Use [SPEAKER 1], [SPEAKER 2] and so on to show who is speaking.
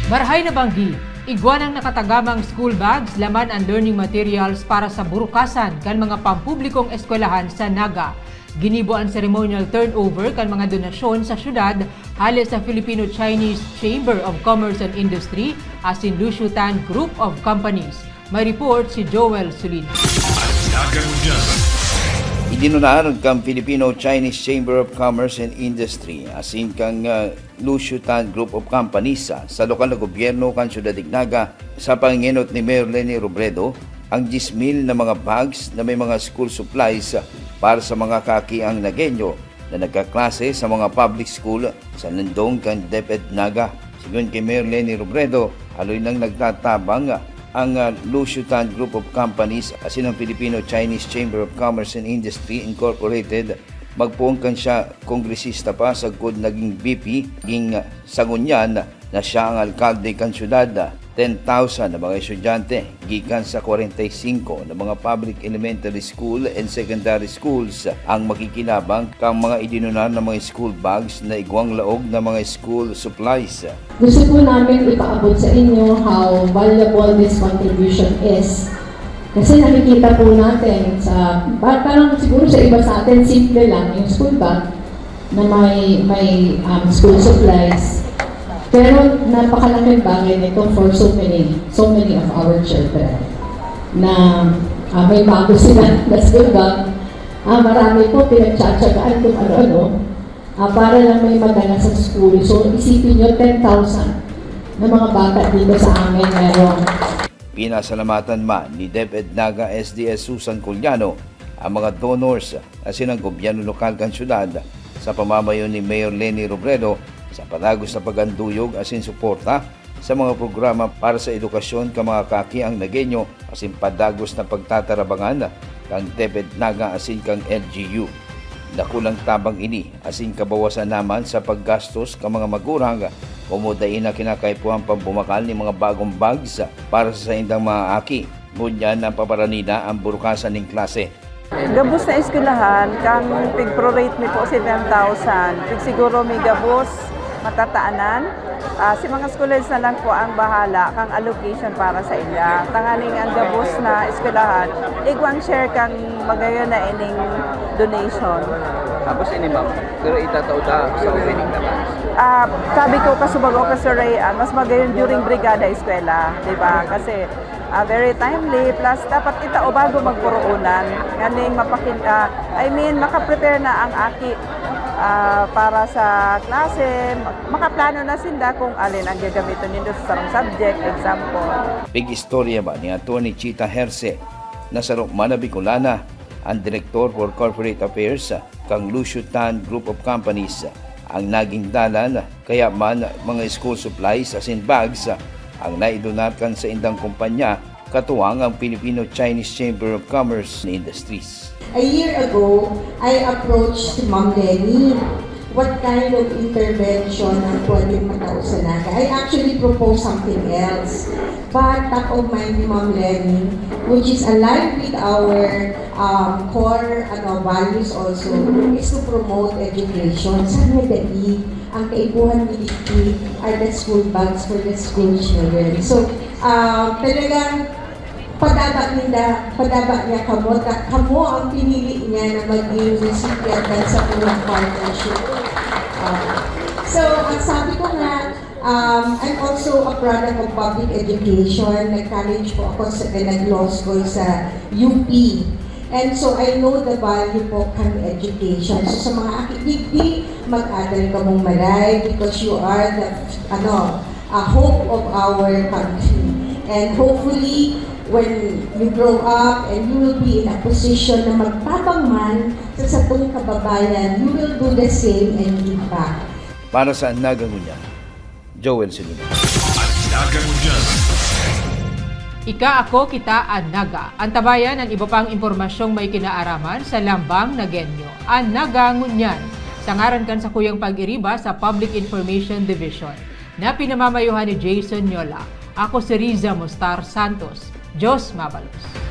[SPEAKER 1] Barahay na Banggi, igwanang nakatagamang school bags, laman ang learning materials para sa burukasan kan mga pampublikong eskwelahan sa Naga. Ginibo ang ceremonial turnover kan mga donasyon sa syudad hali sa Filipino-Chinese Chamber of Commerce and Industry asin Lucio Tan Group of Companies. May report si Joel Sulin.
[SPEAKER 2] Idinunahan kang Filipino-Chinese Chamber of Commerce and Industry asin kang Lucio Tan Group of Companies sa lokal na gobyerno kan Syudad Dingnaga sa pangingenot ni Mayor Leni Robredo ang 10,000 na mga bags na may mga school supplies para sa mga kakiang Nagenyo na nagkaklase sa mga public school sa Nandong kan DepEd Naga. Sigun kay Mayor Leni Robredo, haloy nang nagtatabang ang Lucio Tan Group of Companies asin ang Filipino-Chinese Chamber of Commerce and Industry Incorporated magpuong kan siya kongresista pa sa good naging BP ging Sagunyan na siya ang alkalde kan syudad. 10,000 na mga estudyante gikan sa 45 na mga public elementary school and secondary schools ang makikinabang kang mga idinunan ng mga school bags na igwang laog na mga school supplies.
[SPEAKER 3] Gusto po namin ipaabot sa inyo how valuable this contribution is. Kasi nakikita po natin sa, parang siguro sa iba sa atin, simple lang yung school bag na may school supplies. Pero napakalaking bagay nito for so many of our children na may bago sila na school bag. Marami po pinagtsatsagaan kung ano-ano para lang may madala sa school. So isipin nyo 10,000 na mga bata dito sa amin meron.
[SPEAKER 2] Pinasalamatan man ni DepEd Naga SDS Susan Culiano ang mga donors asin ang gobyerno lokal kan syudad sa pamamayon ni Mayor Leni Robredo sa padagos na paganduyog asin suporta sa mga programa para sa edukasyon ka mga kaki ang Nagenyo asin padagos na pagtatarabangan kang DepEd Naga asin kang LGU. Nakulang tabang ini asin kabawasan naman sa paggastos ka mga magurang kumudain na kinakaipuhan pambumakal ni mga bagong bags para sa indang mga aki. Ngunyan ang paparanina ang burukasan ng klase.
[SPEAKER 4] Gabos na eskwelahan, kang pig-prorate mi po 7,000. Pig siguro may gabos matataanan. Si mga schools na lang po ang bahala kang allocation para sa ila. Tanganing ang gabos na eskwelahan, igwang share kang magayon na ining donation.
[SPEAKER 5] Tapos ini ma'am, pero itatao sa opening naman.
[SPEAKER 4] Sabi ko kasubago ka Sir Ray, mas magayon during brigada eskwela, di ba? Kasi very timely, plus dapat itao bago magpuruunan. Nganing makaprepare na ang aki para sa klase, makaplano na sinda kung alin ang gagamitin nito sa sarong subject, example.
[SPEAKER 2] Big istorya ba ni Atty. Chita Herse na sa Rokmana Bicolana, ang Director for Corporate Affairs kang Lucio Tan Group of Companies ang naging dalan kaya man mga school supplies asin bags ang naidonarkan sa indang kumpanya katuwang ang Filipino-Chinese Chamber of Commerce and Industries.
[SPEAKER 3] A year ago, I approached Ma'am Leni what kind of intervention ang pwedeng matao sa Naga. I actually proposed something else. But top of mind ni Ma'am Leni, which is aligned with our core values also, is to promote education. Sa Medali, ang kaibuhan ni Dikti are the school bags for the school children. So, talagang padaba niya kamo ang pinili niya na maging recipient sa unang partnership. So, ang sabi ko nga, I'm also a product of public education. Nag-college po ako nag-law school sa UP. And so, I know the value po kan education. So, sa mga akidigdi, mag-adal ka mong malay because you are the hope of our country. And hopefully, when you grow up and you will be in a position na magtabang man sa satong kababayan, you will do the same and give back.
[SPEAKER 2] Para sa Naga Ngunyan, Joel Sulin.
[SPEAKER 1] Ika ako kita ang Naga. Antabayan ang iba pang impormasyong may kinaaraman sa Lambang Nagenyo. Ang Naga Ngunyan. Sangaran kan sa Kuyang Pag-iriba sa Public Information Division. Na pinamamayuhan ni Jason Nyola. Ako si Riza Mustar Santos. Diyos mabalos.